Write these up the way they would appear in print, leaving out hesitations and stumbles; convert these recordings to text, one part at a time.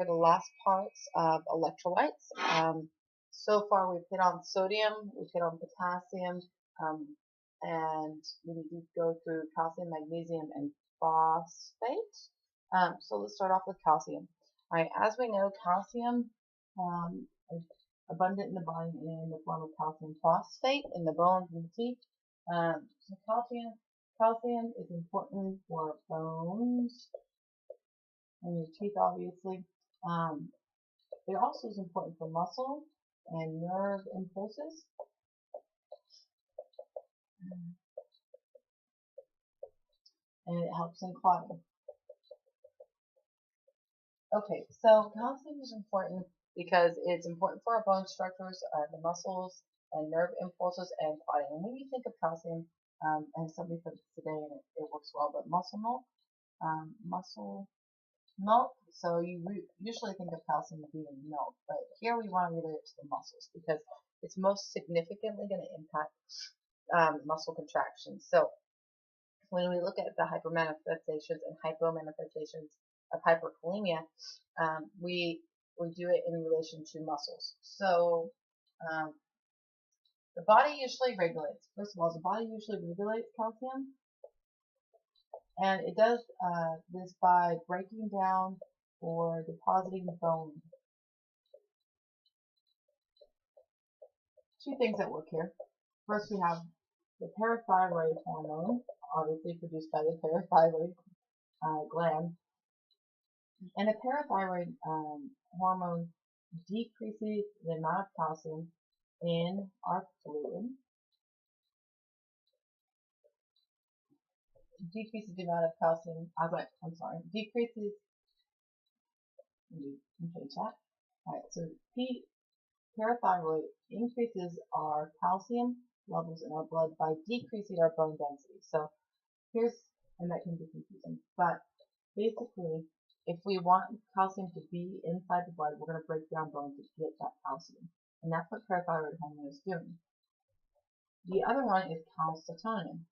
the last parts of electrolytes. So far we've hit on sodium, we've hit on potassium, um, and we need to go through calcium, magnesium, and phosphate. So let's start off with calcium. All right, as we know, calcium is abundant in the body in the form of calcium phosphate in the bones and the teeth. So calcium is important for bones and your teeth, obviously. It also is important for muscle and nerve impulses. And it helps in clotting. Okay, so calcium is important because it's important for our bone structures, the muscles, and nerve impulses, and clotting. And when you think of calcium, and somebody put it today and it works well, but muscle milk. So you usually think of calcium being in milk, but here we want to relate it to the muscles because it's most significantly going to impact muscle contractions. So when we look at the hypermanifestations and hypomanifestations of hyperkalemia, we do it in relation to muscles. So the body usually regulates. First of all, the body usually regulates calcium, and it does this by breaking down or depositing bone. Two things that work here. First, we have the parathyroid hormone, obviously produced by the parathyroid gland. And the parathyroid hormone decreases the amount of calcium in our fluid. Decreases the amount of calcium, decreases, let me change that. Alright, so parathyroid increases our calcium levels in our blood by decreasing our bone density. So and that can be confusing, but basically, if we want calcium to be inside the blood, we're going to break down bone to get that calcium. And that's what parathyroid hormone is doing. The other one is calcitonin.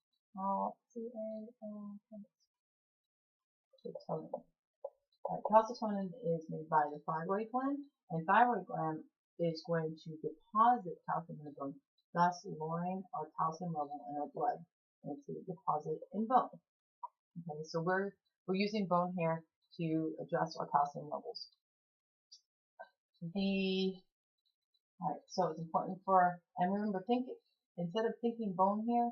Calcitonin is made by the thyroid gland, and thyroid gland is going to deposit calcium in the bone, thus lowering our calcium level in our blood into the deposit in bone. Okay, so we're using bone here to adjust our calcium levels. Alright, so it's important and remember, instead of thinking bone here,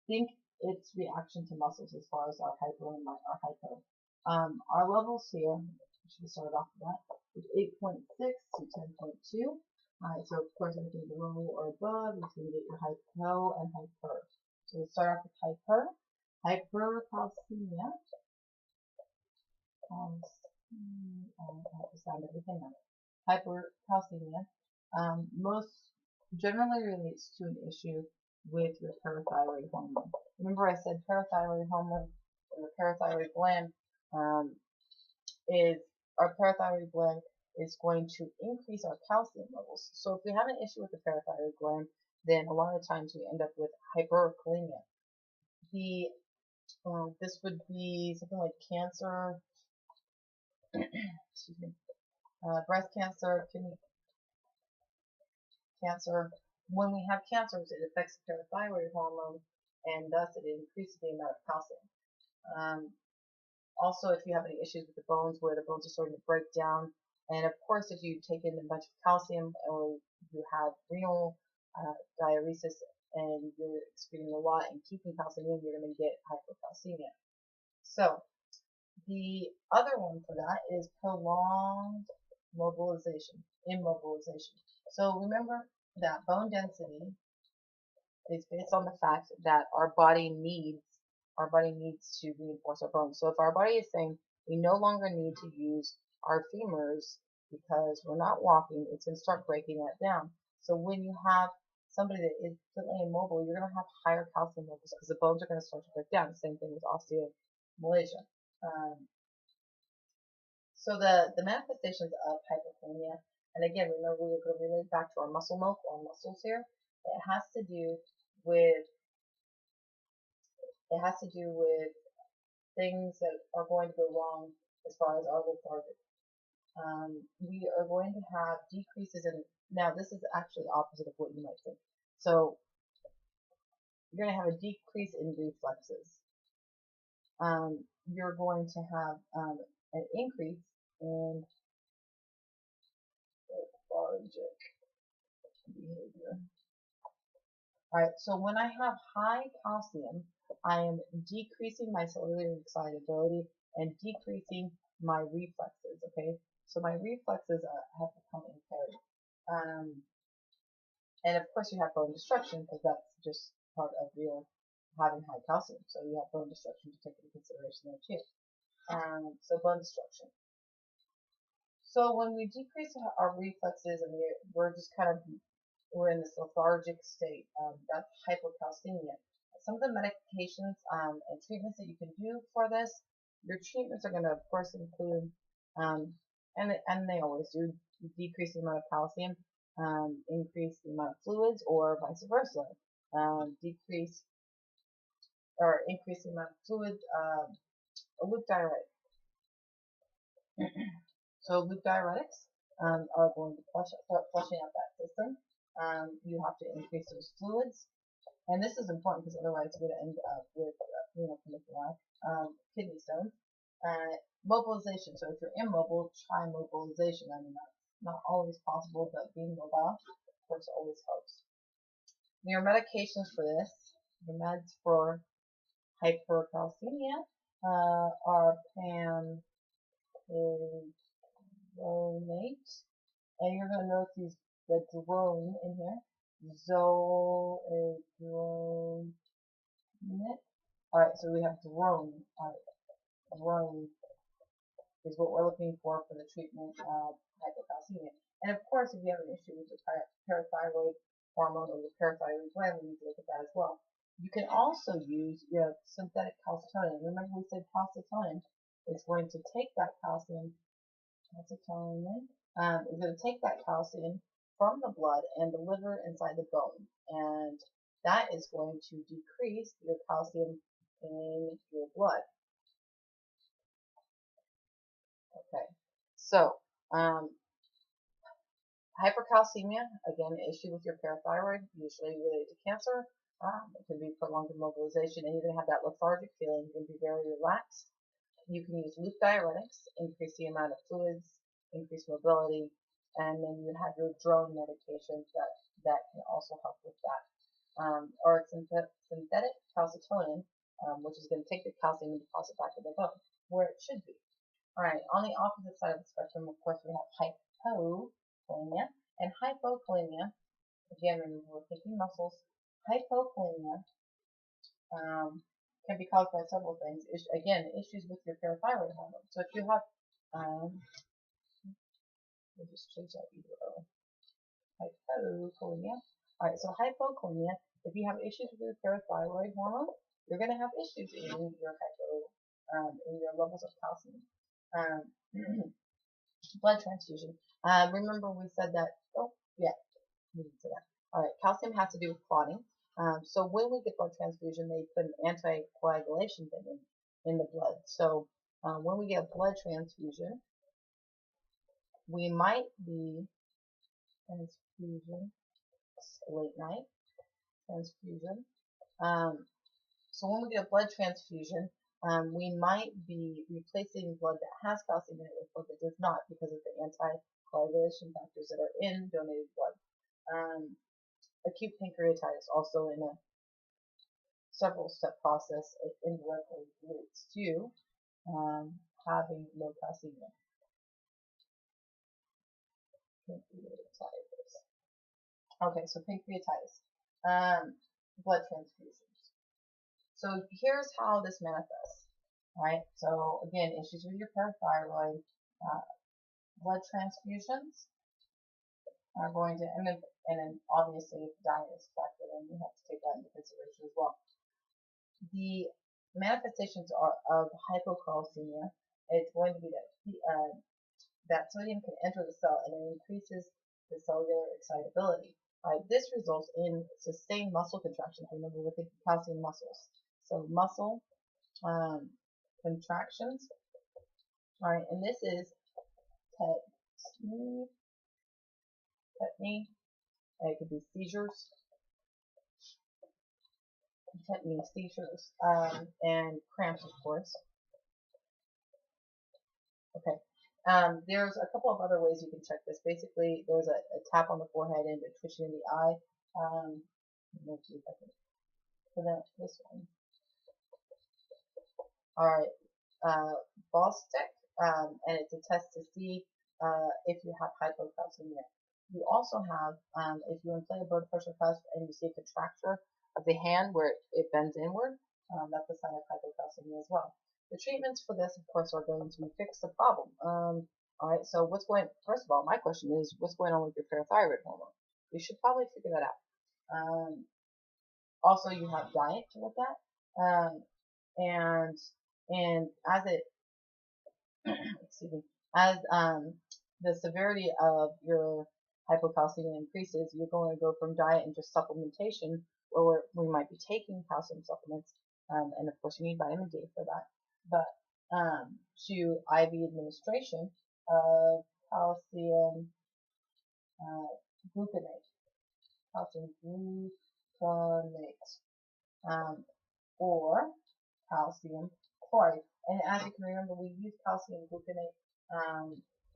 think its reaction to muscles as far as our hyper and our hypo. Our levels here, we should start off with that, is 8.6 to 10.2. Alright, so of course anything below or above is going to get your hypo and hyper. So we'll start off with hypercalcemia. Hypercalcemia most generally relates to an issue with your parathyroid hormone. Remember I said parathyroid hormone, or the parathyroid gland, our parathyroid gland is going to increase our calcium levels. So if we have an issue with the parathyroid gland, then a lot of times we end up with hyperkalemia. This would be something like cancer, excuse me, breast cancer, kidney cancer. When we have cancers, it affects the parathyroid hormone, and thus it increases the amount of calcium. Also, if you have any issues with the bones, where the bones are starting to break down, and of course, if you take in a bunch of calcium, or you have renal diuresis, and you're excreting a lot and keeping calcium in, you're going to get hypercalcemia. So, the other one for that is prolonged immobilization. So remember that bone density is based on the fact that our body needs to reinforce our bones. So if our body is saying we no longer need to use our femurs because we're not walking, it's going to start breaking that down. So when you have somebody that is completely immobile, you're going to have higher calcium levels because the bones are going to start to break down. Same thing with osteomalacia. So the manifestations of hyperkalemia, and again, remember we're going to relate back to our muscle milk, our muscles here. It has to do with things that are going to go wrong as far as our lethargic. we are going to have decreases in, now this is actually opposite of what you might think. So you're going to have a decrease in reflexes. You're going to have an increase in lethargic behavior. Alright, so when I have high calcium, I am decreasing my cellular excitability and decreasing my reflexes, okay? So my reflexes have become impaired. And of course you have bone destruction because that's just part of your having high calcium. So you have bone destruction to take into consideration there too. So bone destruction. So when we decrease our reflexes and we're just kind of, we're in this lethargic state, that's hypocalcemia. Some of the medications and treatments that you can do for this, your treatments are going to of course include, and they always do, decrease the amount of calcium, increase the amount of fluids, or vice versa, decrease or increase the amount of fluid, a loop diuretic. So loop diuretics are going to start flushing out that system. You have to increase those fluids, and this is important because otherwise you're going to end up with kidney stones. Mobilization. So if you're immobile, try mobilization. I mean, that's not always possible, but being mobile, of course, always helps. Your medications for this, the meds for hypercalcemia, are pantothenate, and you're going to notice the drone in here. Zoledronate. Alright, so we have drone. Drone is what we're looking for the treatment of hypocalcemia. And of course, if you have an issue with your parathyroid hormone or your parathyroid gland, we need to look at that as well. You can also use your synthetic calcitonin. Remember we said calcitonin is going to take that calcium, calcitonin, is going to take that calcium from the blood and deliver inside the bone. And that is going to decrease your calcium in your blood. Okay, so hypercalcemia, again, an issue with your parathyroid, usually related to cancer. It can be prolonged immobilization, and you're going to have that lethargic feeling. You're going to be very relaxed. You can use loop diuretics, increase the amount of fluids, increase mobility, and then you have your drone medications that can also help with that. Or synthetic calcitonin, which is going to take the calcium and deposit back in the bone, where it should be. Alright, on the opposite side of the spectrum, of course, we have hypokalemia. And hypokalemia, again, remember we're thinking muscles, hypokalemia can be caused by several things. Again, issues with your parathyroid hormone. So if you have, we'll just change that either O. Hypokalemia. Alright, so hypokalemia, if you have issues with your parathyroid hormone, you're going to have issues in your in your levels of calcium. Blood transfusion. Remember we said that, oh, yeah, we did say that. Alright, calcium has to do with clotting. So when we get blood transfusion, they put an anticoagulation thing in the blood. So when we get blood transfusion, we might be transfusion, late night transfusion. So when we get a blood transfusion, we might be replacing blood that has calcium in it with blood that does not because of the anticoagulation factors that are in donated blood. Acute pancreatitis, also in a several-step process, it indirectly leads to having low calcium. Pancreatitis. Okay, so pancreatitis. Blood transfusions. So here's how this manifests. Right? So again, issues with your parathyroid, blood transfusions are going to, and then obviously if diet is factored in, we have to take that into consideration as well. The manifestations of hypocalcemia, it's going to be that sodium can enter the cell and it increases the cellular excitability. Right? This results in sustained muscle contractions. Remember, we're thinking calcium muscles. So muscle contractions. Alright, and this is tetany, and it could be seizures, tetany, seizures, and cramps, of course. Okay. There's a couple of other ways you can check this. Basically, there's a tap on the forehead and a twitching in the eye. Let's see if I can prevent this one. Alright, ball stick, and it's a test to see if you have hypocalcemia. You also have, if you inflate a blood pressure test and you see a contracture of the hand where it bends inward, that's a sign of hypocalcemia as well. The treatments for this, of course, are going to fix the problem. Alright, so first of all, my question is, what's going on with your parathyroid hormone? You should probably figure that out. Also, you have diet to look at, and as it, excuse me, as the severity of your hypocalcemia increases, you're going to go from diet into supplementation, where we might be taking calcium supplements, and of course you need vitamin D for that, but to IV administration of calcium gluconate, or calcium chloride. And as you can remember, we use calcium gluconate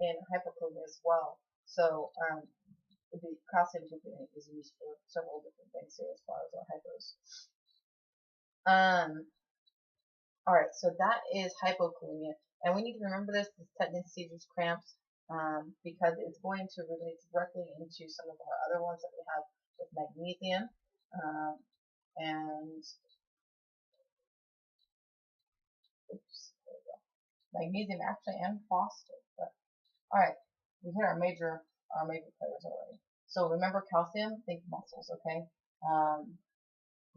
in hypocalcemia as well. So the calcium gluconate is used for several different things here as far as our hypos. Alright, so that is hypokalemia. And we need to remember this tetany, seizures, cramps, because it's going to relate directly into some of our other ones that we have with magnesium, and magnesium actually and phosphate. Alright, we hit our major players already. So remember calcium, think muscles, okay?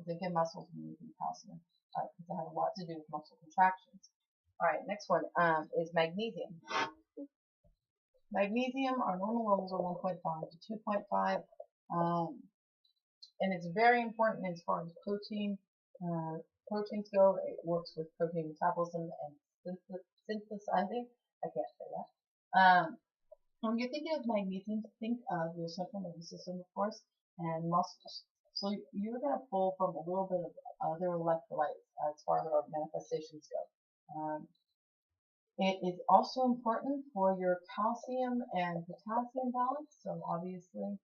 Think of muscles when you think calcium. Alright, because they have a lot to do with muscle contractions. Alright, next one is magnesium. Magnesium, our normal levels are 1.5 to 2.5, and it's very important as far as proteins go. It works with protein metabolism and synthesizing. I can't say that. When you're thinking of magnesium, think of your central nervous system, of course, and muscles. So you're going to pull from a little bit of other electrolytes as far as our manifestations go. It is also important for your calcium and potassium balance. So obviously,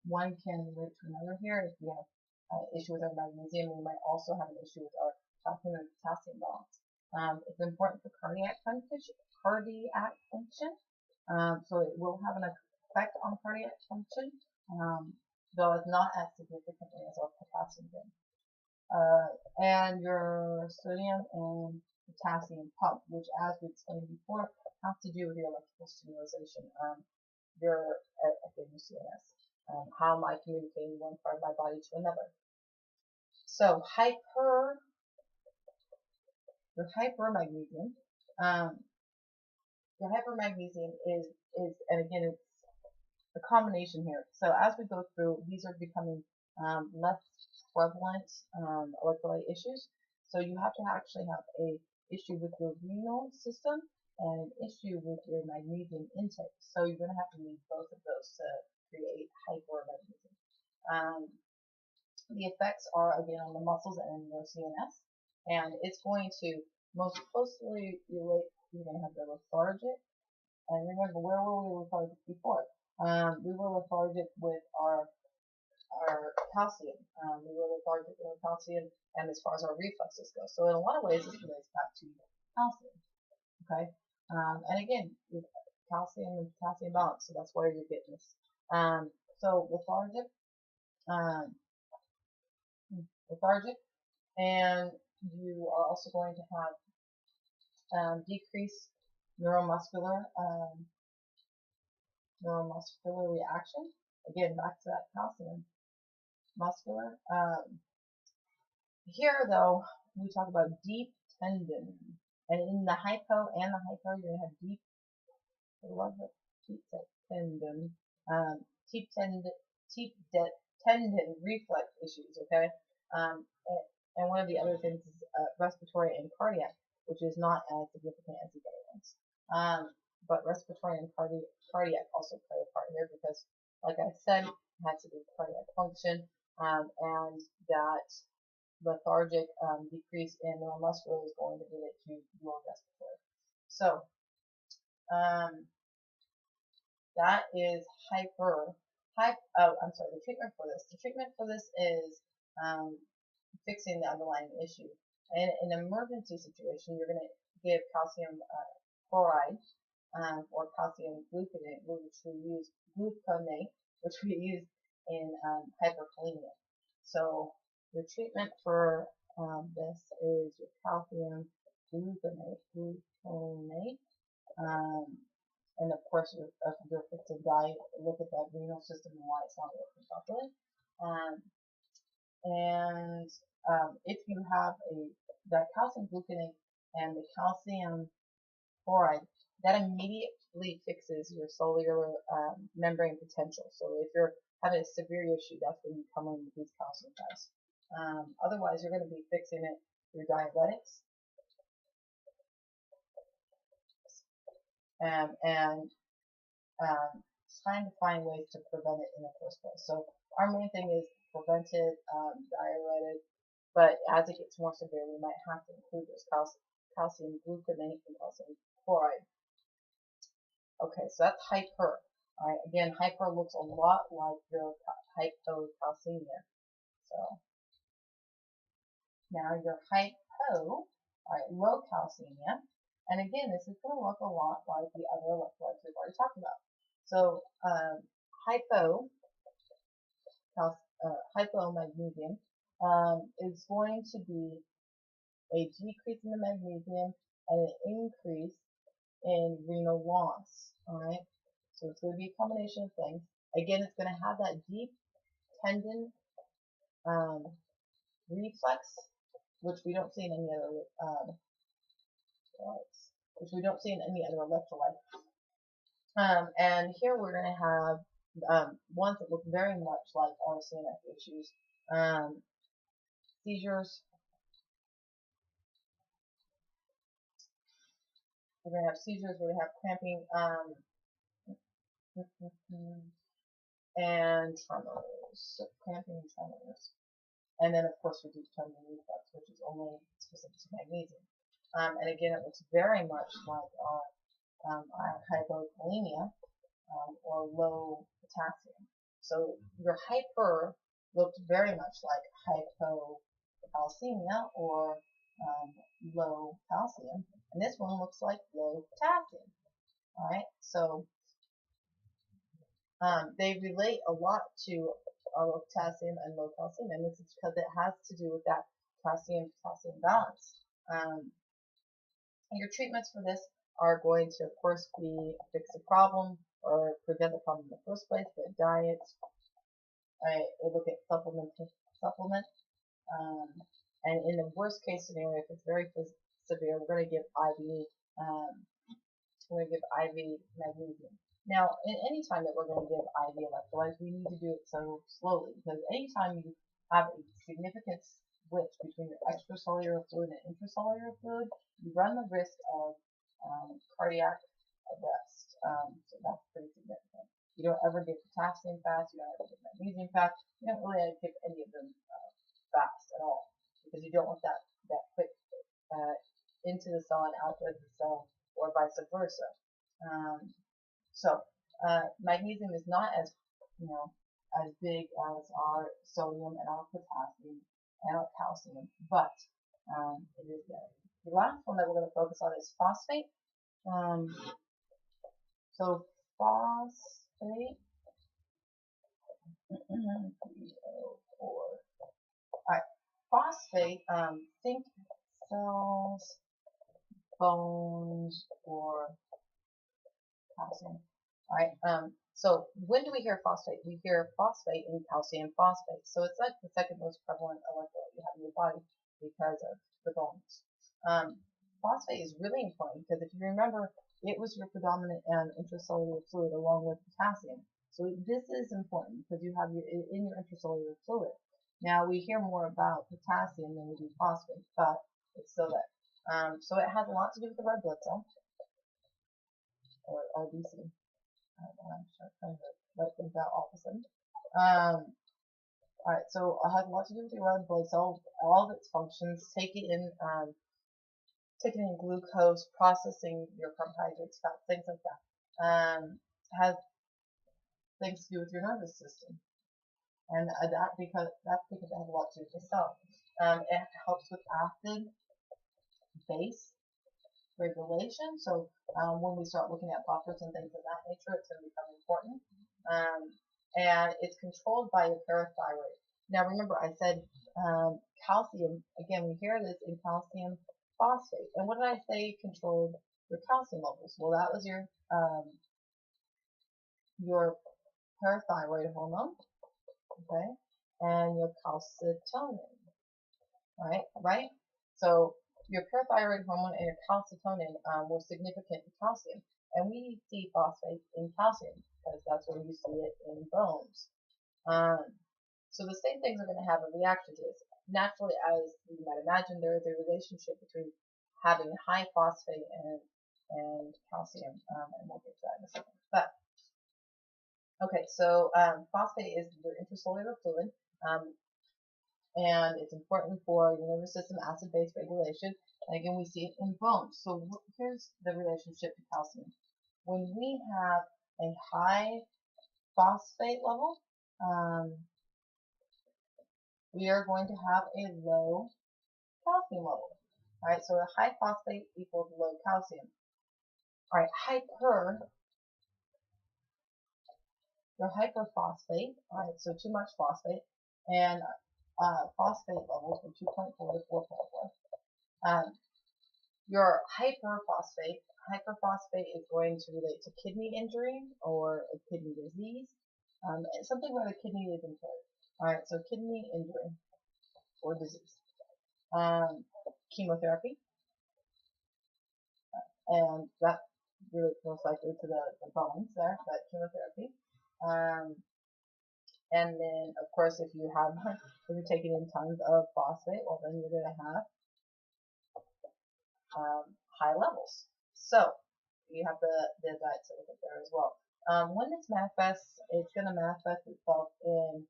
one can relate to another here. If we have an issue with our magnesium, we might also have an issue with our calcium and potassium balance. It's important for cardiac function. So it will have an effect on cardiac function, though it's not as significantly as our potassium did. And your sodium and potassium pump, which, as we explained before, has to do with your electrical stimulation, your CNS. How am I communicating one part of my body to another? So your hypermagnesium is, and again, it's a combination here. So as we go through, these are becoming less prevalent electrolyte issues. So you have to actually have a issue with your renal system and an issue with your magnesium intake. So you're going to have to need both of those to create hypermagnesium. The effects are, again, on the muscles and your CNS, and it's going to most closely relate. You're going to have the lethargic. And remember, where were we lethargic before? We were lethargic with our calcium. We were lethargic with our calcium, and as far as our reflexes go. So in a lot of ways, this relates back to calcium. Okay, and again, calcium and potassium balance. So that's where you're getting this. So lethargic, and you are also going to have decreased neuromuscular reaction. Again, back to that calcium muscular. Here, though, we talk about deep tendon, and in the hypo, you're going to have deep. I love it. Deep tendon. Deep tendon reflex issues. Okay. And one of the other things is respiratory and cardiac, which is not as significant as the other ones. but respiratory and cardiac also play a part here because, like I said, it has to do with cardiac function, and that lethargic decrease in neuromuscular is going to relate to your respiratory. So that is the treatment for this. The treatment for this is fixing the underlying issue. In an emergency situation, you're going to give calcium chloride or calcium gluconate, which we use in hyperkalemia. So the treatment for this is your calcium gluconate, and of course your fixing diet. Look at that renal system and why it's not working properly. If you have that calcium gluconate and the calcium chloride, that immediately fixes your cellular membrane potential. So if you're having a severe issue, that's when you come in with these calcium guys. Otherwise, you're going to be fixing it through diuretics and trying to find ways to prevent it in the first place. So our main thing is prevented, diuretic, but as it gets more severe, we might have to include this calcium gluconate and calcium chloride. Okay, so that's hyper. All right, again, hyper looks a lot like your hypocalcemia. So now your hypo, all right, low calcemia, and again, this is going to look a lot like the other electrolytes we've already talked about. So hypomagnesium is going to be a decrease in the magnesium and an increase in renal loss. All right, so it's going to be a combination of things. Again, it's going to have that deep tendon reflex, which we don't see in any other electrolyte. And here we're going to have ones that look very much like our CNS issues. Seizures. We're going to have seizures, we're going to have cramping, and tremors. So cramping and tremors. And then, of course, reduced tendon reflex, which is only specific to magnesium. And again, it looks very much like our hypokalemia or low potassium. So your hyper looked very much like hypocalcemia or low calcium, and this one looks like low potassium. All right, so they relate a lot to low potassium and low calcium, and this is because it has to do with that calcium-potassium balance. Your treatments for this are going to, of course, be fix the problem or prevent the problem in the first place, but diet. They look at supplement. And in the worst case scenario, if it's very severe, we're going to give IV. We're going to give IV magnesium. Now, in any time that we're going to give IV electrolytes, we need to do it so slowly, because anytime you have a significant switch between your extracellular fluid and intracellular fluid, you run the risk of cardiac arrest. So that's pretty significant. You don't ever give potassium fast. You don't ever give magnesium fast. You don't really give any of them fast at all, because you don't want that quick into the cell and out of the cell, or vice versa. Magnesium is not as big as our sodium and our potassium and our calcium, but it is there. The last one that we're going to focus on is phosphate. So phosphate, PO4. Alright, phosphate, think cells, bones, or calcium. Alright, so when do we hear phosphate? We hear phosphate in calcium phosphate. So it's like the second most prevalent electrolyte you have in your body because of the bones. Phosphate is really important because if you remember, it was your predominant intracellular fluid along with potassium. So this is important because you have in your intracellular fluid. Now we hear more about potassium than we do phosphate, but it's still there. So it has a lot to do with the red blood cell. or RBC. I'm trying to write things out all of a sudden. Alright, so it has a lot to do with your red blood cell, all of its functions, taking in glucose, processing your carbohydrates, fat, things like that. Has things to do with your nervous system. And that's because it has a lot to do with the cell. It helps with acid base regulation. So when we start looking at buffers and things of that nature, it's going to become important. And it's controlled by your parathyroid. Now remember, I said calcium. Again, we hear this in calcium phosphate. And what did I say controlled your calcium levels? Well, that was your parathyroid hormone, okay, and your calcitonin, right? So your parathyroid hormone and your calcitonin were significant in calcium, and we see phosphate in calcium because that's where you see it in bones. So the same things are going to have a reaction to this. Naturally, as you might imagine, there is a relationship between having high phosphate and calcium, and we'll get to that in a second. But okay, so phosphate is your intracellular fluid, and it's important for your nervous system acid-base regulation. And again, we see it in bones. So here's the relationship to calcium. When we have a high phosphate level, we are going to have a low calcium level. All right, so a high phosphate equals low calcium. All right, your hyperphosphate, all right, so too much phosphate, and phosphate levels from 2.4 to 4.4. Your hyperphosphate is going to relate to kidney injury or a kidney disease, something where the kidney is impaired. All right, so kidney injury or disease. Chemotherapy, and that relates most likely to the bones there, but chemotherapy. And then, of course, if you're taking in tons of phosphate, well, then you're going to have high levels. So you have the diet to look at there as well. When this manifests, it's going to manifest itself in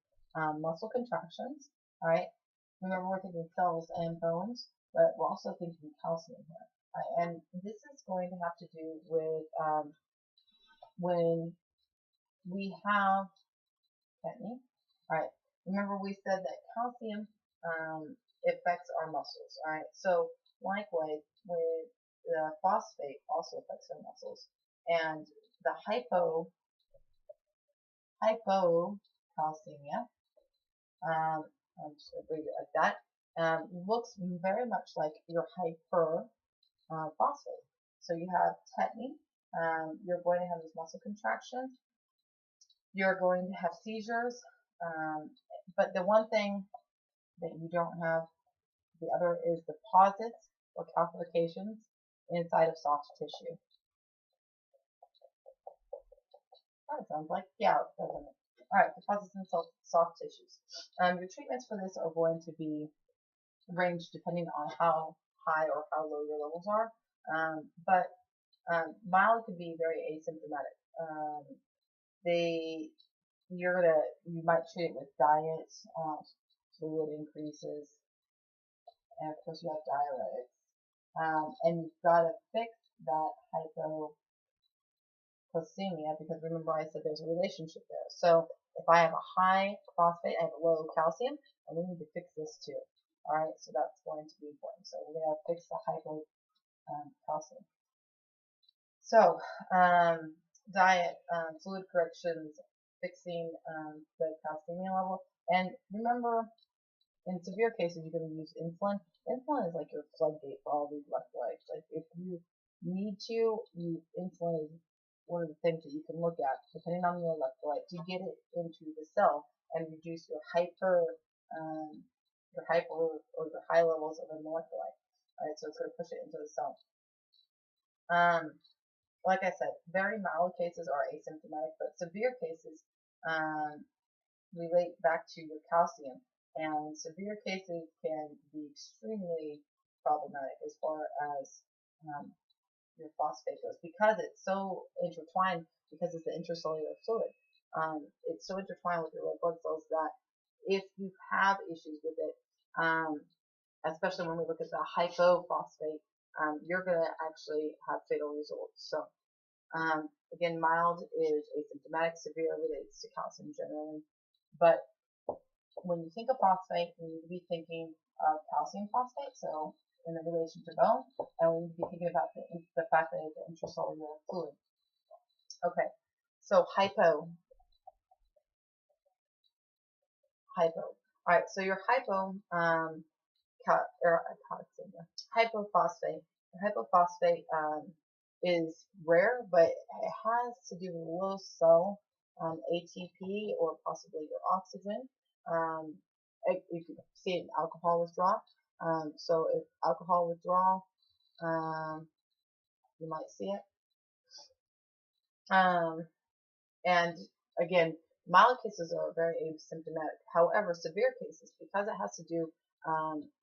muscle contractions. All right. Remember, we're thinking cells and bones, but we're also thinking calcium here. Right? And this is going to have to do with when we have technique. All right. Remember, we said that calcium affects our muscles. All right. So likewise, with the phosphate also affects our muscles, and the hypocalcemia. I'm just going to read it like that. Looks very much like your hyperphosphate. So you have tetany. You're going to have these muscle contractions. You're going to have seizures. But the one thing that you don't have, the other is deposits or calcifications inside of soft tissue. That sounds like gout, doesn't it? Alright, deposits in soft tissues. Your treatments for this are going to be ranged depending on how high or how low your levels are. But mild could be very asymptomatic. You might treat it with diet, fluid increases, and of course you have diuretics. And you've got to fix that hypocalcemia, because remember I said there's a relationship there. So if I have a high phosphate, I have a low calcium, and we need to fix this too. Alright, so that's going to be important. So we're going to fix the hypocalcemia. So, diet, fluid corrections, fixing the calcemia level. And remember, in severe cases, you're going to use insulin. Insulin is like your floodgate for all these electrolytes. Like if you need to, insulin is one of the things that you can look at, depending on your electrolyte, to get it into the cell and reduce your high levels of an electrolyte. Alright, so it's going to push it into the cell. Like I said, very mild cases are asymptomatic, but severe cases relate back to your calcium. And severe cases can be extremely problematic as far as your phosphate goes, because it's so intertwined, because it's the intracellular fluid. It's so intertwined with your red blood cells that if you have issues with it, especially when we look at the hypophosphate, you're going to actually have fatal results. So, again, mild is asymptomatic, severe relates to calcium generally. But when you think of phosphate, you need to be thinking of calcium phosphate, so in relation to bone, and we need to be thinking about the fact that it's an intracellular fluid. Okay, so hypo. All right, so your hypophosphate. Hypophosphate is rare, but it has to do with low cell ATP or possibly your oxygen. You can see it in alcohol withdrawal. So if alcohol withdrawal, you might see it. And again, mild cases are very asymptomatic. However, severe cases, because it has to do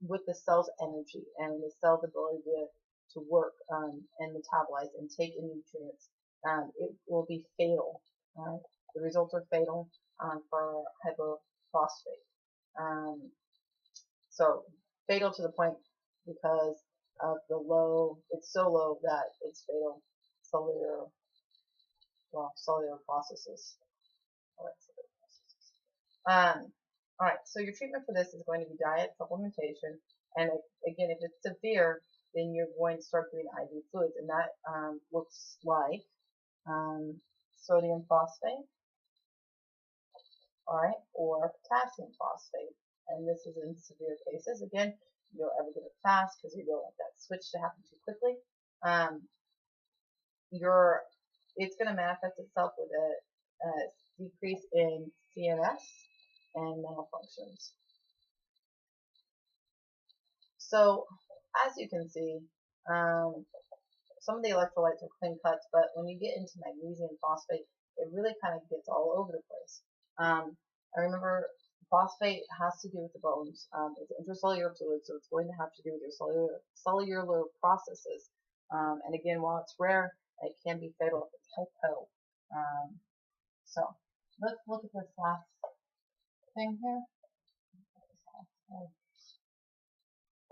with the cell's energy and the cell's ability to work and metabolize and take in nutrients, it will be fatal. Right? The results are fatal for hypophosphate. So fatal to the point because of the low, it's so low that it's fatal cellular processes. Alright, so your treatment for this is going to be diet, supplementation, and again, if it's severe, then you're going to start doing IV fluids, and that looks like sodium phosphate, alright, or potassium phosphate, and this is in severe cases. Again, you don't ever get it fast because you don't want that switch to happen too quickly. It's going to manifest itself with a decrease in CNS and mental functions. So, as you can see, some of the electrolytes are clean cuts, but when you get into magnesium phosphate, it really kind of gets all over the place. I remember phosphate has to do with the bones. It's intracellular fluid, so it's going to have to do with your cellular processes. And again, while it's rare, it can be fatal if it's hypo. So let's look at this last thing here.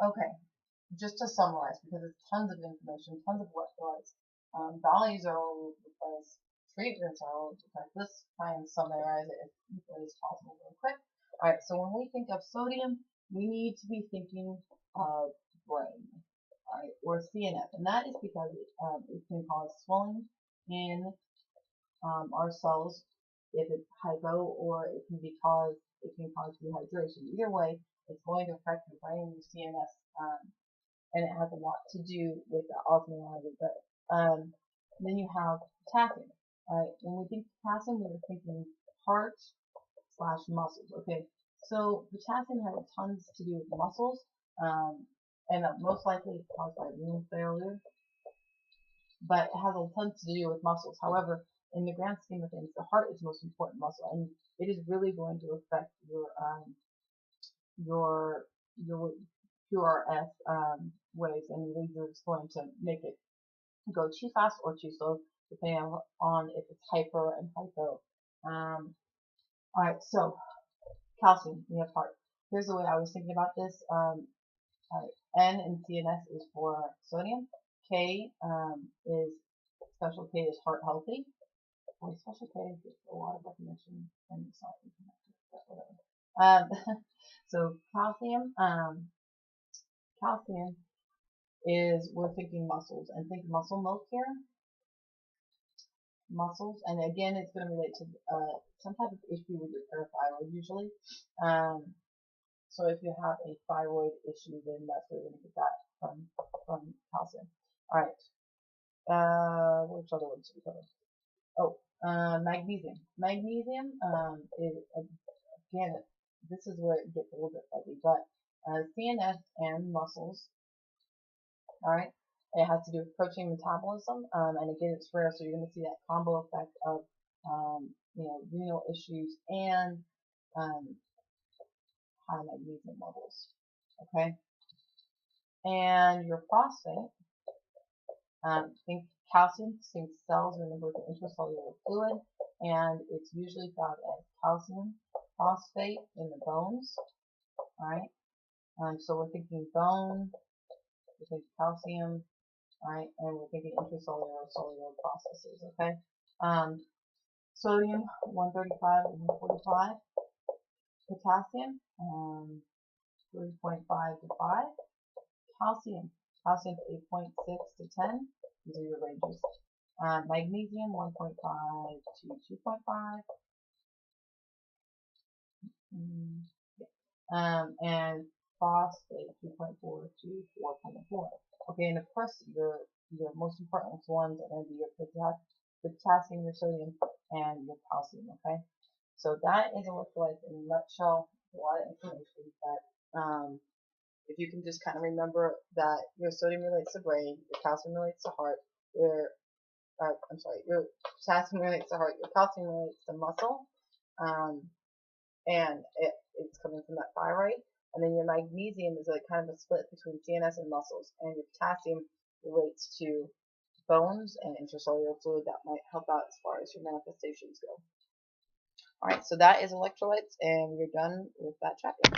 Okay, just to summarize, because it's tons of information, tons of electrolytes. Values are all over the place. Treatments are all over the place. Let's try and summarize it as quickly as possible real quick. Alright, so when we think of sodium, we need to be thinking of brain, alright, or CNS, and that is because it can cause swelling in our cells if it's hypo, or it can cause dehydration. Either way, it's going to affect your brain and your CNS, and it has a lot to do with the osmolality. But then you have potassium. Right? When we think potassium, we're thinking heart/muscles. Okay, so potassium has tons to do with muscles, and most likely it's caused by renal failure. But it has a ton to do with muscles. However, in the grand scheme of things, the heart is the most important muscle, and it is really going to affect your QRS waves, and these are just going to make it go too fast or too slow, depending on if it's hyper and hypo. Alright, so calcium, we have heart. Here's the way I was thinking about this. N in CNS is for sodium. K is special K is heart healthy. Boy, special K gets a lot of recognition, and it's not connected, but whatever. So calcium, is, we're thinking muscles, and think muscle milk here. Muscles, and again, it's going to relate to some type of issue with your parathyroid usually. So if you have a thyroid issue, then that's where you're going to get that from calcium. All right. Which other ones do we cover? Oh, magnesium. Magnesium is, again, this is where it gets a little bit fuzzy, but CNS and muscles. All right. It has to do with protein metabolism, and again, it's rare, so you're going to see that combo effect of, renal issues and high magnesium levels. Okay. And your phosphate Think calcium, think cells, remember the intracellular fluid, and it's usually found as calcium phosphate in the bones. Alright, so we're thinking bone, we're thinking calcium, alright, and we're thinking intracellular or cellular processes, okay? Sodium, 135 and 145. Potassium, 3.5 to 5. Calcium, 8.6 to 10. These are your ranges. Magnesium, 1.5 to 2.5. And phosphate, 2.4 to 4.4. Okay, and of course your most important ones are going to be your potassium, your sodium, and your calcium. Okay, so that is electrolytes in a nutshell. A lot of information, but if you can just kind of remember that your sodium relates to brain, your calcium relates to heart, your potassium relates to heart, your calcium relates to muscle, and it's coming from that thyroid. And then your magnesium is like kind of a split between CNS and muscles, and your potassium relates to bones and intracellular fluid that might help out as far as your manifestations go. Alright, so that is electrolytes, and we're done with that chapter.